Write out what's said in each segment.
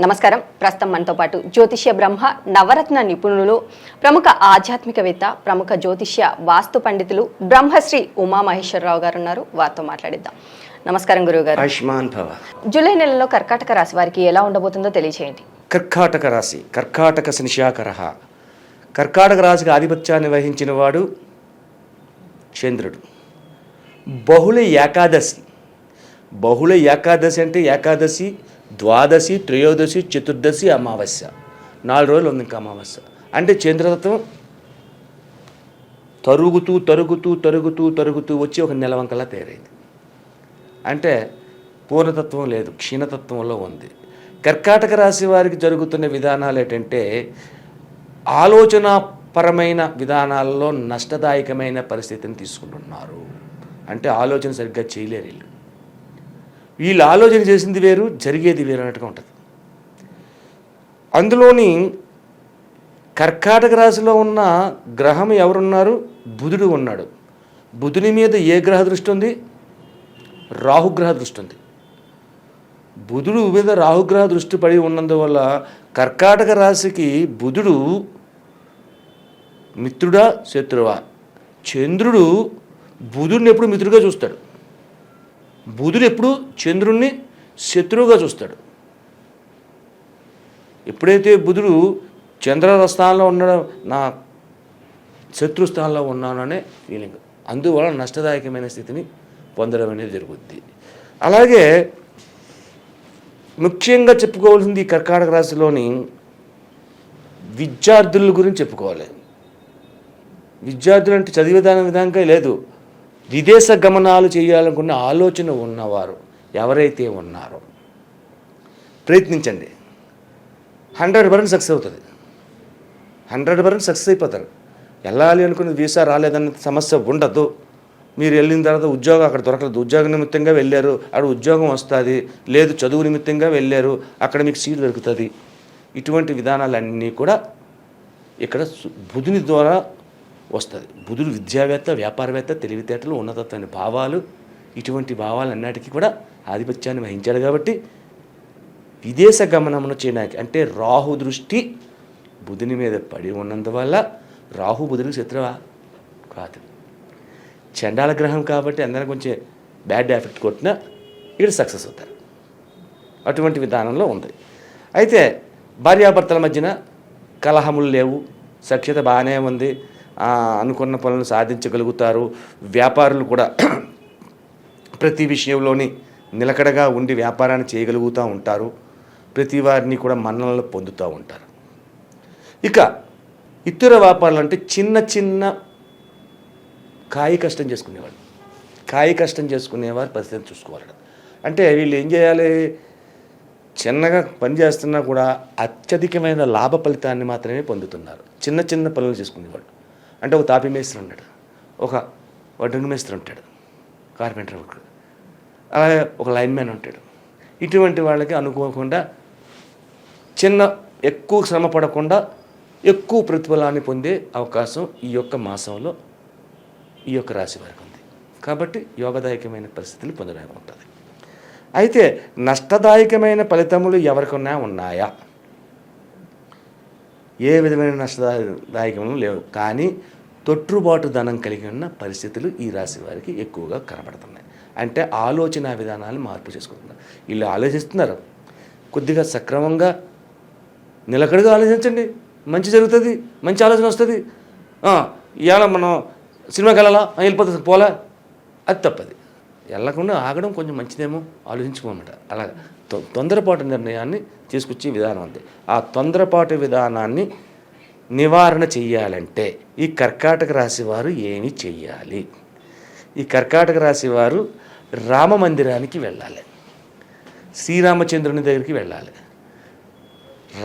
నమస్కారం. ప్రస్తుతం మనతో పాటు జ్యోతిష్య బ్రహ్మ నవరత్న నిపుణులు, ప్రముఖ ఆధ్యాత్మికవేత్త, ప్రముఖ జ్యోతిష్య వాస్తు పండితులు బ్రహ్మశ్రీ ఉమామహేశ్వరరావు గారు ఉన్నారు. వారితో మాట్లాడిద్దాం. నమస్కారం గురువు గారు. ఆయుష్మాన్ భవ. జూలై నెలలో కర్కాటక రాశి వారికి ఎలా ఉండబోతుందో తెలియజేయండి. కర్కాటక రాశి, కర్కాటక శనిశాకరః. కర్కాటక రాశికి ఆధిపత్యాన్ని వహించిన వాడు చంద్రుడు. బహుళ ఏకాదశి. బహుళ ఏకాదశి అంటే ఏకాదశి, ద్వాదశి, త్రయోదశి, చతుర్దశి, అమావాస్య. 4 రోజులు ఉంది ఇంకా అమావాస్య. అంటే చంద్రతత్వం తరుగుతూ తరుగుతూ తరుగుతూ తరుగుతూ వచ్చి ఒక నెలవంకలా తయారైంది. అంటే పూర్ణతత్వం లేదు, క్షీణతత్వంలో ఉంది. కర్కాటక రాశి వారికి జరుగుతున్న విధానాలు ఏంటంటే ఆలోచనాపరమైన విధానాల్లో నష్టదాయకమైన పరిస్థితిని తీసుకుంటున్నారు. అంటే ఆలోచన సరిగ్గా చేయలేరు వీళ్ళు. వీళ్ళు ఆలోచన చేసింది వేరు, జరిగేది వేరు అన్నట్టుగా ఉంటుంది. అందులోని కర్కాటక రాశిలో ఉన్న గ్రహం ఎవరున్నారు? బుధుడు ఉన్నాడు. బుధుని మీద ఏ గ్రహ దృష్టి ఉంది? రాహుగ్రహ దృష్టి ఉంది. బుధుడు మీద రాహుగ్రహ దృష్టి పడి ఉన్నందువల్ల కర్కాటక రాశికి బుధుడు మిత్రుడా శత్రువా? చంద్రుడు బుధుడిని ఎప్పుడు మిత్రుడిగా చూస్తాడు. బుధుడు ఎప్పుడు చంద్రుణ్ణి శత్రువుగా చూస్తాడు. ఎప్పుడైతే బుధుడు చంద్ర స్థానంలో ఉన్నాడో నా శత్రు స్థానంలో ఉన్నాననే ఫీలింగ్, అందువల్ల నష్టదాయకమైన స్థితిని పొందడం అనేది జరుగుద్ది. అలాగే ముఖ్యంగా చెప్పుకోవాల్సింది ఈ కర్కాటక రాశిలోని విద్యార్థుల గురించి చెప్పుకోవాలి. విద్యార్థులు అంటే చదివే విధంగా లేదు, విదేశ గమనాలు చేయాలనుకున్న ఆలోచన ఉన్నవారు ఎవరైతే ఉన్నారో ప్రయత్నించండి. 100% సక్సెస్ అవుతుంది. 100% సక్సెస్ అయిపోతారు. వెళ్ళాలి అనుకున్న వీసా రాలేదన్న సమస్య ఉండదు. మీరు వెళ్ళిన తర్వాత ఉద్యోగం అక్కడ దొరకలేదు, ఉద్యోగ నిమిత్తంగా వెళ్ళారు, అక్కడ ఉద్యోగం వస్తుంది. లేదు చదువు నిమిత్తంగా వెళ్ళారు, అక్కడ మీకు సీట్ దొరుకుతుంది. ఇటువంటి విధానాలన్నీ కూడా ఇక్కడ బుధుని ద్వారా వస్తుంది. బుధుడు విద్యావేత్త, వ్యాపారవేత్త, తెలివితేటలు, ఉన్నతత్వమైన భావాలు, ఇటువంటి భావాలన్నిటికీ కూడా ఆధిపత్యాన్ని వహించాడు. కాబట్టి విదేశ గమనమును చేయడానికి అంటే రాహు దృష్టి బుధుని మీద పడి ఉన్నందువల్ల రాహు బుధుడికి శత్రువా కాదు, చండాల గ్రహం కాబట్టి అందరం కొంచెం బ్యాడ్ ఎఫెక్ట్ కొట్టినా ఇక్కడ సక్సెస్ అవుతారు. అటువంటి విధానంలో ఉంది. అయితే భార్యాభర్తల మధ్యన కలహములు లేవు, సఖ్యత బాగానే ఉంది, అనుకున్న పనులను సాధించగలుగుతారు. వ్యాపారులు కూడా ప్రతి విషయంలోని నిలకడగా ఉండి వ్యాపారాన్ని చేయగలుగుతూ ఉంటారు. ప్రతి వారిని కూడా మన్ననలు పొందుతూ ఉంటారు. ఇక ఇతర వ్యాపారాలు అంటే చిన్న చిన్న కాయ కష్టం చేసుకునేవాళ్ళు, కాయ కష్టం చేసుకునేవారు పరిస్థితిని చూసుకోవాలి. అంటే వీళ్ళు ఏం చేయాలి? చిన్నగా పని చేస్తున్నా కూడా అత్యధికమైన లాభ ఫలితాన్ని మాత్రమే పొందుతున్నారు. చిన్న చిన్న పనులు చేసుకునేవాళ్ళు అంటే ఒక తాపి మేస్త్రి ఉంటాడు, ఒక వడ్రంగి మేస్త్రి ఉంటాడు, కార్పెంటర్ ఉంటాడు, అలాగే ఒక లైన్ మ్యాన్ ఉంటాడు. ఇటువంటి వాళ్ళకి అనుకోకుండా ఎక్కువ శ్రమ పడకుండా ఎక్కువ ప్రతిఫలాన్ని పొందే అవకాశం ఈ యొక్క మాసంలో ఈ యొక్క రాశి వారికి ఉంది. కాబట్టి యోగదాయకమైన పరిస్థితులు పొందడానికి ఉంటుంది. అయితే నష్టదాయకమైన ఫలితములు ఎవరికన్నా ఉన్నాయా? ఏ విధమైన నష్టదాయకములు లేవు. కానీ తొట్టుబాటు ధనం కలిగి ఉన్న పరిస్థితులు ఈ రాశి వారికి ఎక్కువగా కనబడుతున్నాయి. అంటే ఆలోచన విధానాలు మార్పు చేసుకుంటున్నారు. వీళ్ళు ఆలోచిస్తున్నారు, కొద్దిగా సక్రమంగా నిలకడగా ఆలోచించండి, మంచి జరుగుతుంది, మంచి ఆలోచన వస్తుంది. ఇవాళ మనం సినిమాకి వెళ్ళాలా, వెళ్ళిపోతుంది, పోలా, అది తప్పది. వెళ్ళకుండా ఆగడం కొంచెం మంచిదేమో ఆలోచించుకోమన్నమాట. అలా తొందరపాటు నిర్ణయాన్ని తీసుకొచ్చే విధానం ఉంది. ఆ తొందరపాటు విధానాన్ని నివారణ చెయ్యాలంటే ఈ కర్కాటక రాశి వారు ఏమి చెయ్యాలి? ఈ కర్కాటక రాశి వారు రామ మందిరానికి వెళ్ళాలి, శ్రీరామచంద్రుని దగ్గరికి వెళ్ళాలి.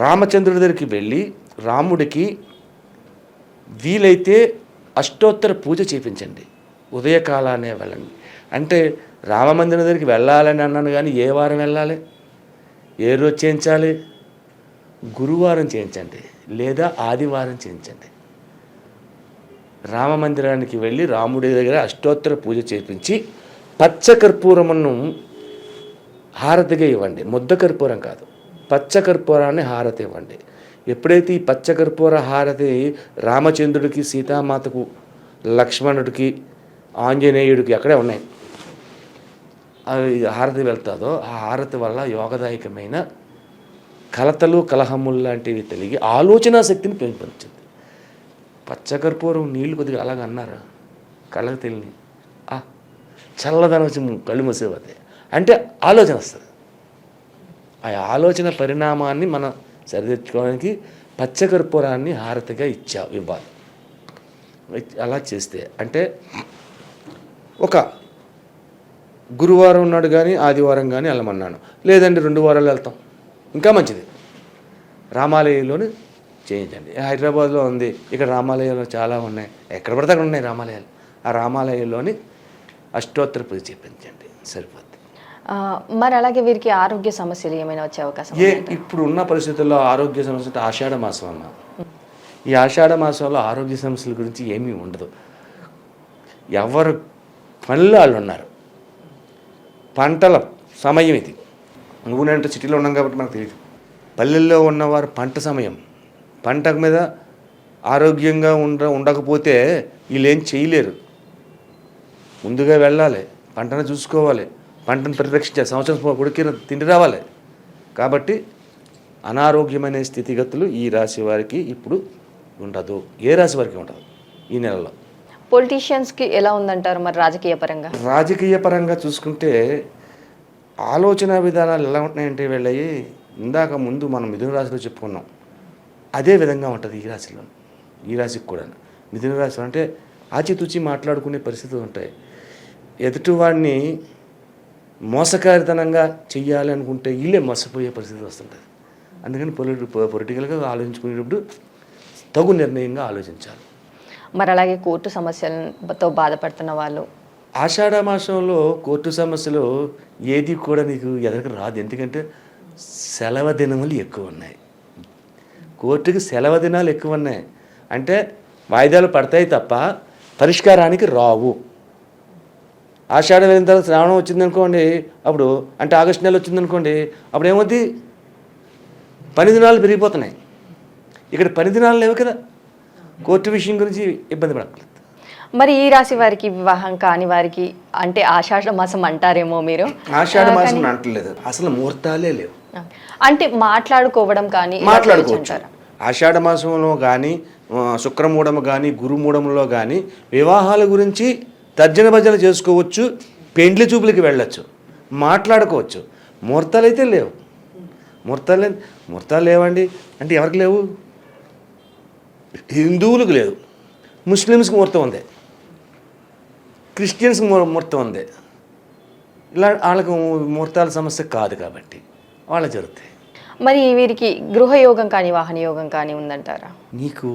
రామచంద్రుడి దగ్గరికి వెళ్ళి రాముడికి వీలైతే అష్టోత్తర పూజ చేయించండి. ఉదయకాలానే వెళ్ళండి. అంటే రామమందిరం దగ్గరికి వెళ్ళాలని అన్నాను, కానీ ఏ వారం వెళ్ళాలి, ఏ రోజు చేయించాలి? గురువారం చేయించండి లేదా ఆదివారం చేయించండి. రామమందిరానికి వెళ్ళి రాముడి దగ్గర అష్టోత్తర పూజ చేయించి పచ్చ కర్పూరమును హారతిగా ఇవ్వండి. ముద్ద కర్పూరం కాదు, పచ్చకర్పూరాన్ని హారతి ఇవ్వండి. ఎప్పుడైతే ఈ పచ్చకర్పూర హారతి రామచంద్రుడికి, సీతామాతకు, లక్ష్మణుడికి, ఆంజనేయుడికి అక్కడే ఉన్నాయి, అవి హారతి వెళ్తాదో ఆ హారతి వల్ల యోగదాయకమైన కలతలు కలహములు లాంటివి తెలిగి ఆలోచన శక్తిని పెంపొందించింది. పచ్చకర్పూరం నీళ్లు కొద్దిగా అలాగ అన్నారు, కళ్ళకు తెలియని చల్లదనం వచ్చి కళ్ళు మూసేపోతే అంటే ఆలోచన వస్తుంది. ఆ ఆలోచన పరిణామాన్ని మనం సరిదిద్దుకోవడానికి పచ్చకర్పూరాన్ని హారతిగా ఇవ్వాలి. అలా చేస్తే అంటే ఒక గురువారం నాడు కానీ ఆదివారం కానీ వెళ్ళమన్నాను, లేదండి 2 వారాలు వెళ్తాం, ఇంకా మంచిది. రామాలయంలోని చేయించండి. హైదరాబాద్లో ఉంది, ఇక్కడ రామాలయాలు చాలా ఉన్నాయి, ఎక్కడ పడితే అక్కడ ఉన్నాయి రామాలయాలు. ఆ రామాలయంలోని అష్టోత్తర పూజ చేయించండి, సరిపోద్ది. మరి అలాగే వీరికి ఆరోగ్య సమస్యలు ఏమైనా వచ్చే అవకాశం? ఇప్పుడు ఉన్న పరిస్థితుల్లో ఆరోగ్య సమస్య అంటే ఆషాఢ మాసం అన్న, ఈ ఆషాఢ మాసంలో ఆరోగ్య సమస్యల గురించి ఏమీ ఉండదు. ఎవరు పనులు వాళ్ళు ఉన్నారు, పంటల సమయం ఇది. నువ్వు నేను సిటీలో ఉన్నాం కాబట్టి మనకు తెలియదు. పల్లెల్లో ఉన్నవారు పంట సమయం, పంట మీద ఆరోగ్యంగా ఉండకపోతే వీళ్ళు ఏం చేయలేరు. ముందుగా వెళ్ళాలి, పంటను చూసుకోవాలి, పంటను పరిరక్షించాలి, సంవత్సరం కొడుకు తిండి రావాలి. కాబట్టి అనారోగ్యమైన స్థితిగతులు ఈ రాశి వారికి ఇప్పుడు ఉండదు. ఏ రాశి వారికి ఉండదు ఈ నెలలో. పొలిటీషియన్స్కి ఎలా ఉందంటారు మరి రాజకీయ పరంగా? రాజకీయ పరంగా చూసుకుంటే ఆలోచన విధానాలు ఎలా ఉంటున్నాయంటే వీళ్ళవి ఇందాక ముందు మనం మిథున రాశిలో చెప్పుకున్నాం, అదే విధంగా ఉంటుంది ఈ రాశిలో. ఈ రాశికి కూడా మిథున రాశి అంటే ఆచితూచి మాట్లాడుకునే పరిస్థితులు ఉంటాయి. ఎదుటివాడిని మోసకారితనంగా చెయ్యాలి అనుకుంటే వీళ్ళే మోసపోయే పరిస్థితి వస్తుంటుంది. అందుకని పొలిటికల్గా ఆలోచించుకునేటప్పుడు తగు నిర్ణయంగా ఆలోచించాలి. మరి అలాగే కోర్టు సమస్యలతో బాధపడుతున్న వాళ్ళు, ఆషాఢ మాసంలో కోర్టు సమస్యలు ఏది కూడా నీకు ఎదరికి రాదు. ఎందుకంటే సెలవు దినములు ఎక్కువ ఉన్నాయి, కోర్టుకి సెలవు దినాలు ఎక్కువ ఉన్నాయి. అంటే వాయిదాలు పడతాయి తప్ప పరిష్కారానికి రావు. ఆషాఢం వెళ్ళిన తర్వాత శ్రావణం వచ్చిందనుకోండి, అప్పుడు అంటే ఆగస్టు నెల వచ్చిందనుకోండి, అప్పుడు ఏమవుద్ది, పని దినాలు పెరిగిపోతున్నాయి. ఇక్కడ పని దినాలు లేవు కదా, కోర్టు విషయం గురించి ఇబ్బంది పడక్కర్లేదు. మరి ఈ రాశి వారికి వివాహం కాని వారికి అంటే ఆషాఢ మాసం అంటారేమో మీరు? ఆషాఢ మాసం అంటలేదు, అసలు ముహూర్తాలే లేవు. అంటే మాట్లాడుకోవడం కానీ మాట్లాడుకోవచ్చు. ఆషాఢ మాసంలో కానీ శుక్రమూఢము కానీ గురుమూఢంలో కానీ వివాహాల గురించి తర్జన భజన చేసుకోవచ్చు, పెండ్లి చూపులకి వెళ్ళచ్చు, మాట్లాడుకోవచ్చు. ముహూర్తాలు అయితే లేవు. ముహూర్తాలు లేవండి అంటే ఎవరికి లేవు? హిందువులకు లేదు, ముస్లిమ్స్కి ముహూర్తం ఉంది, క్రిస్టియన్స్కి ముహూర్తం ఉంది. ఇలా వాళ్ళకు ముహూర్తాల సమస్య కాదు కాబట్టి వాళ్ళ జరుగుతాయి. మరి వీరికి గృహయోగం కానీ వాహన యోగం కానీ ఉందంటారా? నీకు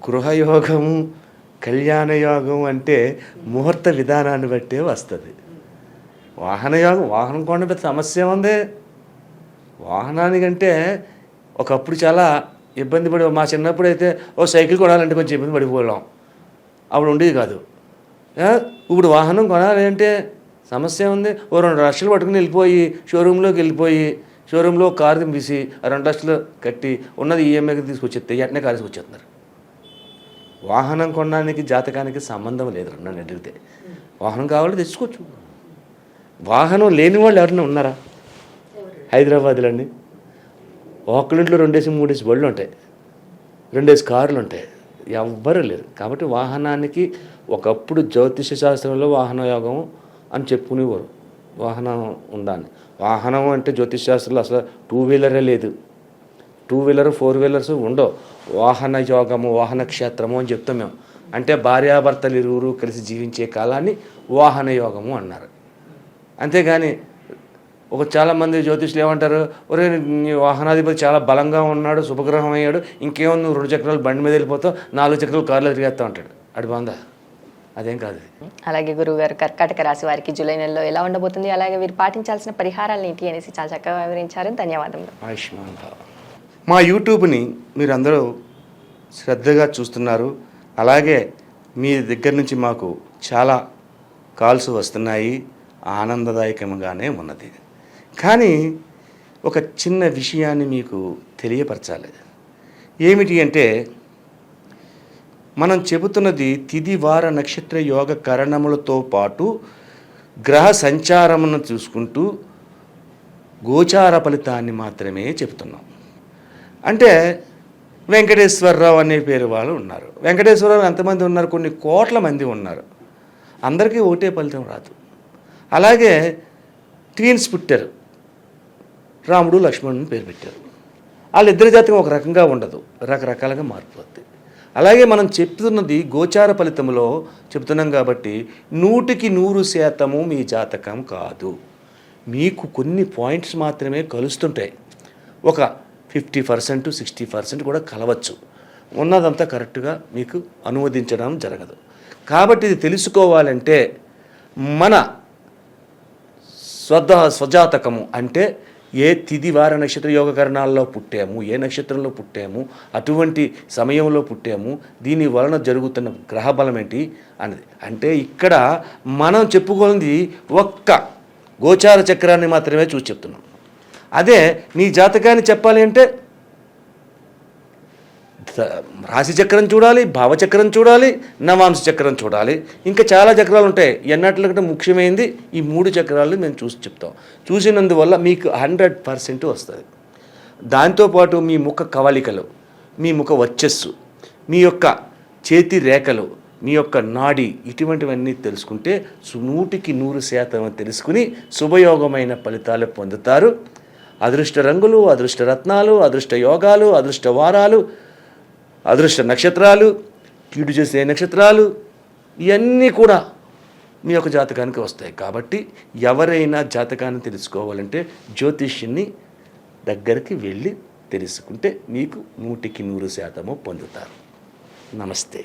గృహయోగము కళ్యాణ యోగం అంటే ముహూర్త విధానాన్ని బట్టే వస్తుంది. వాహన యోగం, వాహనం కొన్న పెద్ద సమస్య ఉంది. వాహనానికంటే ఒకప్పుడు చాలా ఇబ్బంది పడి, మా చిన్నప్పుడు అయితే ఓ సైకిల్ కొనాలంటే కొంచెం ఇబ్బంది పడిపోయాం, అప్పుడు ఉండేది కాదు. ఇప్పుడు వాహనం కొనాలి అంటే సమస్య ఉంది. ఓ 2 లక్షలు పట్టుకుని వెళ్ళిపోయి షోరూంలో కారు దింపేసి ఆ 2 లక్షలు కట్టి ఉన్నది ఈఎంఐకి తీసుకొచ్చేస్తే వెంటనే కారు తీసుకొచ్చేస్తున్నారు. వాహనం కొనడానికి జాతకానికి సంబంధం లేదు. నన్ను అడిగితే వాహనం కావాలంటే తెచ్చుకోవచ్చు. వాహనం లేని వాళ్ళు ఎవరైనా ఉన్నారా హైదరాబాద్లో అండి? ఒక్కరింట్లో 2-3 బళ్ళు ఉంటాయి, 2 కార్లు ఉంటాయి, ఎవ్వరూ లేరు. కాబట్టి వాహనానికి ఒకప్పుడు జ్యోతిష శాస్త్రంలో వాహన యోగం అని చెప్పుకునేవారు. వాహనం ఉండాలి. వాహనం అంటే జ్యోతిష శాస్త్రంలో అసలు 2 వీలరే లేదు, 2 వీలర్ 4 వీలర్స్ ఉండవు. వాహన యోగము, వాహన క్షేత్రము అని చెప్తాం మేము. అంటే భార్యాభర్తలు ఇరువురు కలిసి జీవించే కాలాన్ని వాహన యోగము అన్నారు. అంతేగాని చాలామంది జ్యోతిష్యులు ఏమంటారు, ఒరే వాహనాధిపతి చాలా బలంగా ఉన్నాడు, శుభగ్రహం అయ్యాడు, ఇంకేమో నువ్వు 2 చక్రాలు బండి మీద వెళ్ళిపోతావు, 4 చక్రాలు కార్లో తిరిగేస్తావు అంటాడు. అది బాగుందా? అదేం కాదు. అలాగే గురువుగారు కర్కాటక రాశి వారికి జూలై నెలలో ఎలా ఉండబోతుంది, అలాగే వీరు పాటించాల్సిన పరిహారాలు ఏంటి అనేసి చాలా చక్కగా వివరించారు. ధన్యవాదములు. ఆయుష్మాన్ భవ. మా యూట్యూబ్ని మీరు అందరూ శ్రద్ధగా చూస్తున్నారు. అలాగే మీ దగ్గర నుంచి మాకు చాలా కాల్స్ వస్తున్నాయి, ఆనందదాయకంగానే ఉన్నది. కానీ ఒక చిన్న విషయాన్ని మీకు తెలియపరచాలి. ఏమిటి అంటే, మనం చెబుతున్నది తిథి వార నక్షత్ర యోగ కరణములతో పాటు గ్రహ సంచారమును చూసుకుంటూ గోచార ఫలితాన్ని మాత్రమే చెబుతున్నాం. అంటే వెంకటేశ్వరరావు అనే పేరు వాళ్ళు ఉన్నారు. వెంకటేశ్వరరావు ఎంతమంది ఉన్నారు? కొన్ని కోట్ల మంది ఉన్నారు. అందరికీ ఒకటే ఫలితం రాదు. అలాగే ట్విన్స్ పుట్టారు, రాముడు లక్ష్మణుని పేరు పెట్టారు. వాళ్ళిద్దరి జాతకం ఒక రకంగా ఉండదు, రకరకాలుగా మారిపోద్ది. అలాగే మనం చెప్తున్నది గోచార ఫలితంలో చెప్తున్నాం కాబట్టి 100% మీ జాతకం కాదు. మీకు కొన్ని పాయింట్స్ మాత్రమే కలుస్తుంటాయి. ఒక 50%, 60% కూడా కలవచ్చు. ఉన్నదంతా కరెక్ట్గా మీకు అనువదించడం జరగదు. కాబట్టి ఇది తెలుసుకోవాలంటే మన స్వజాతకము అంటే ఏ తిథి వార నక్షత్ర యోగకరణాల్లో పుట్టాము, ఏ నక్షత్రంలో పుట్టాము, అటువంటి సమయంలో పుట్టాము, దీని వలన జరుగుతున్న గ్రహబలం ఏంటి అన్నది. అంటే ఇక్కడ మనం చెప్పుకోనిది ఒక్క గోచార చక్రాన్ని మాత్రమే చూసి చెప్తున్నాం. అదే నీ జాతకాన్ని చెప్పాలి అంటే రాశి చక్రం చూడాలి, భావచక్రం చూడాలి, నవాంశ చక్రం చూడాలి, ఇంకా చాలా చక్రాలు ఉంటాయి. ఎన్నట్లకంటే ముఖ్యమైనది ఈ 3 చక్రాలు మేము చూసి చెప్తాం. చూసినందువల్ల మీకు 100% వస్తుంది. దాంతోపాటు మీ ముఖ కవళికలు, మీ ముఖ వర్చస్సు, మీ యొక్క చేతి రేఖలు, మీ యొక్క నాడి, ఇటువంటివన్నీ తెలుసుకుంటే 100% తెలుసుకుని శుభయోగమైన ఫలితాలు పొందుతారు. అదృష్ట రంగులు, అదృష్ట రత్నాలు, అదృష్ట యోగాలు, అదృష్ట వారాలు, అదృష్ట నక్షత్రాలు, కీడు చేసే నక్షత్రాలు, ఇవన్నీ కూడా మీ యొక్క జాతకానికి వస్తాయి. కాబట్టి ఎవరైనా జాతకాన్ని తెలుసుకోవాలంటే జ్యోతిష్యుని దగ్గరికి వెళ్ళి తెలుసుకుంటే మీకు 100% పొందుతారు. నమస్తే.